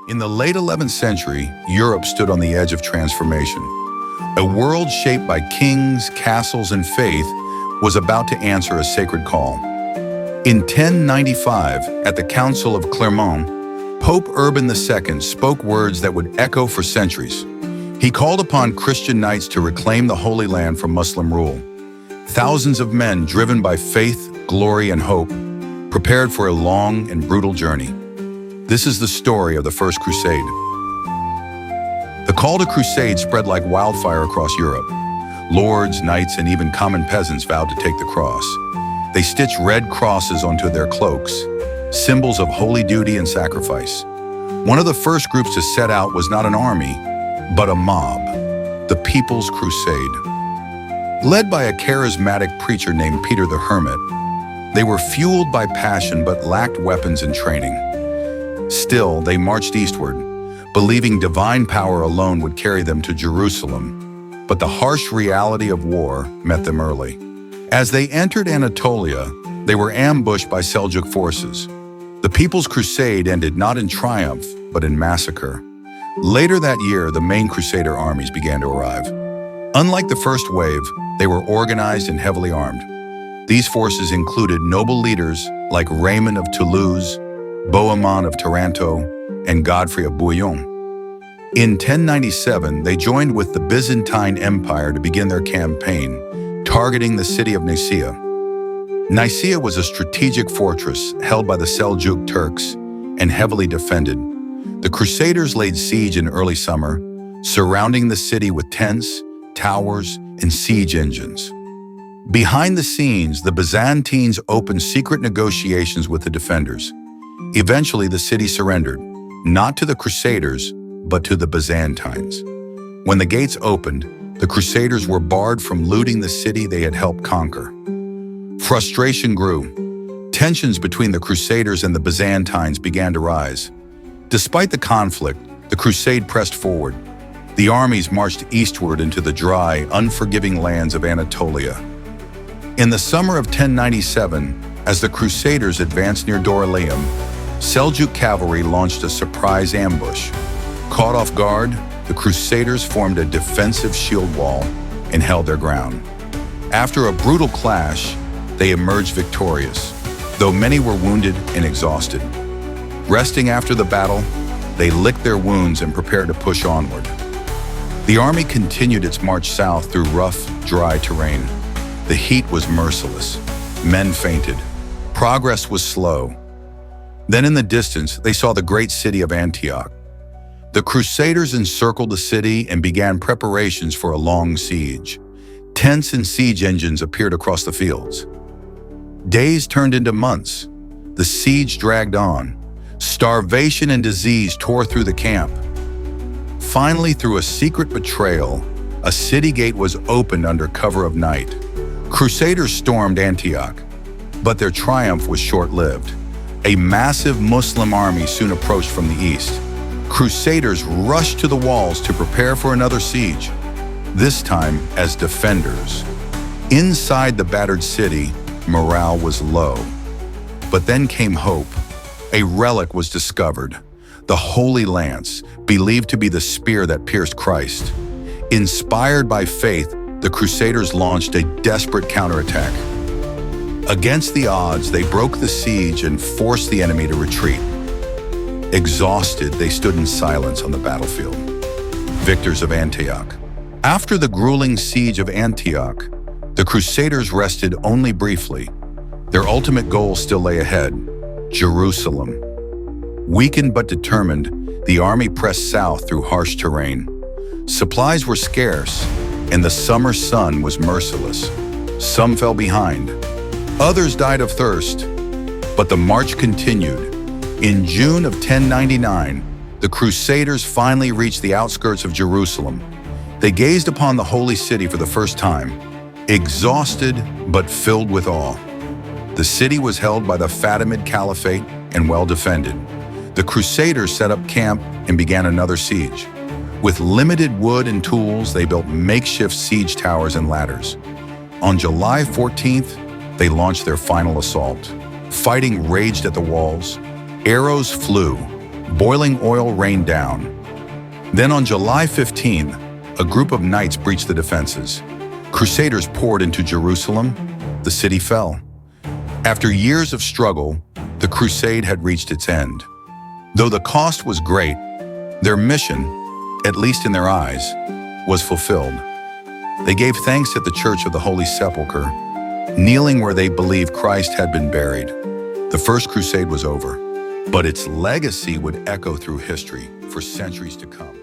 In the late 11th century, Europe stood on the edge of transformation. A world shaped by kings, castles, and faith was about to answer a sacred call. In 1095, at the Council of Clermont, Pope Urban II spoke words that would echo for centuries. He called upon Christian knights to reclaim the Holy Land from Muslim rule. Thousands of men, driven by faith, glory, and hope, prepared for a long and brutal journey. This is the story of the First Crusade. The call to crusade spread like wildfire across Europe. Lords, knights, and even common peasants vowed to take the cross. They stitched red crosses onto their cloaks, symbols of holy duty and sacrifice. One of the first groups to set out was not an army, but a mob, the People's Crusade. Led by a charismatic preacher named Peter the Hermit, they were fueled by passion but lacked weapons and training. Still, they marched eastward, believing divine power alone would carry them to Jerusalem. But the harsh reality of war met them early. As they entered Anatolia, they were ambushed by Seljuk forces. The People's Crusade ended not in triumph, but in massacre. Later that year, the main Crusader armies began to arrive. Unlike the first wave, they were organized and heavily armed. These forces included noble leaders like Raymond of Toulouse, Bohemond of Taranto, and Godfrey of Bouillon. In 1097, they joined with the Byzantine Empire to begin their campaign, targeting the city of Nicaea. Nicaea was a strategic fortress held by the Seljuk Turks and heavily defended. The Crusaders laid siege in early summer, surrounding the city with tents, towers, and siege engines. Behind the scenes, the Byzantines opened secret negotiations with the defenders. Eventually, the city surrendered, not to the Crusaders, but to the Byzantines. When the gates opened, the Crusaders were barred from looting the city they had helped conquer. Frustration grew. Tensions between the Crusaders and the Byzantines began to rise. Despite the conflict, the crusade pressed forward. The armies marched eastward into the dry, unforgiving lands of Anatolia. In the summer of 1097, as the Crusaders advanced near Dorylaeum, Seljuk cavalry launched a surprise ambush. Caught off guard, the Crusaders formed a defensive shield wall and held their ground. After a brutal clash, they emerged victorious, though many were wounded and exhausted. Resting after the battle, they licked their wounds and prepared to push onward. The army continued its march south through rough, dry terrain. The heat was merciless. Men fainted. Progress was slow. Then in the distance, they saw the great city of Antioch. The Crusaders encircled the city and began preparations for a long siege. Tents and siege engines appeared across the fields. Days turned into months. The siege dragged on. Starvation and disease tore through the camp. Finally, through a secret betrayal, a city gate was opened under cover of night. Crusaders stormed Antioch, but their triumph was short-lived. A massive Muslim army soon approached from the east. Crusaders rushed to the walls to prepare for another siege, this time as defenders. Inside the battered city, morale was low. But then came hope. A relic was discovered, the Holy Lance, believed to be the spear that pierced Christ. Inspired by faith, the Crusaders launched a desperate counterattack. Against the odds, they broke the siege and forced the enemy to retreat. Exhausted, they stood in silence on the battlefield. Victors of Antioch. After the grueling siege of Antioch, the Crusaders rested only briefly. Their ultimate goal still lay ahead: Jerusalem. Weakened but determined, the army pressed south through harsh terrain. Supplies were scarce, and the summer sun was merciless. Some fell behind. Others died of thirst. But the march continued. In June of 1099, the Crusaders finally reached the outskirts of Jerusalem. They gazed upon the holy city for the first time, exhausted but filled with awe. The city was held by the Fatimid Caliphate and well defended. The Crusaders set up camp and began another siege. With limited wood and tools, they built makeshift siege towers and ladders. On July 14th, they launched their final assault. Fighting raged at the walls. Arrows flew. Boiling oil rained down. Then on July 15th, a group of knights breached the defenses. Crusaders poured into Jerusalem. The city fell. After years of struggle, the crusade had reached its end. Though the cost was great, their mission, at least in their eyes, was fulfilled. They gave thanks at the Church of the Holy Sepulchre, kneeling where they believed Christ had been buried. The First Crusade was over, but its legacy would echo through history for centuries to come.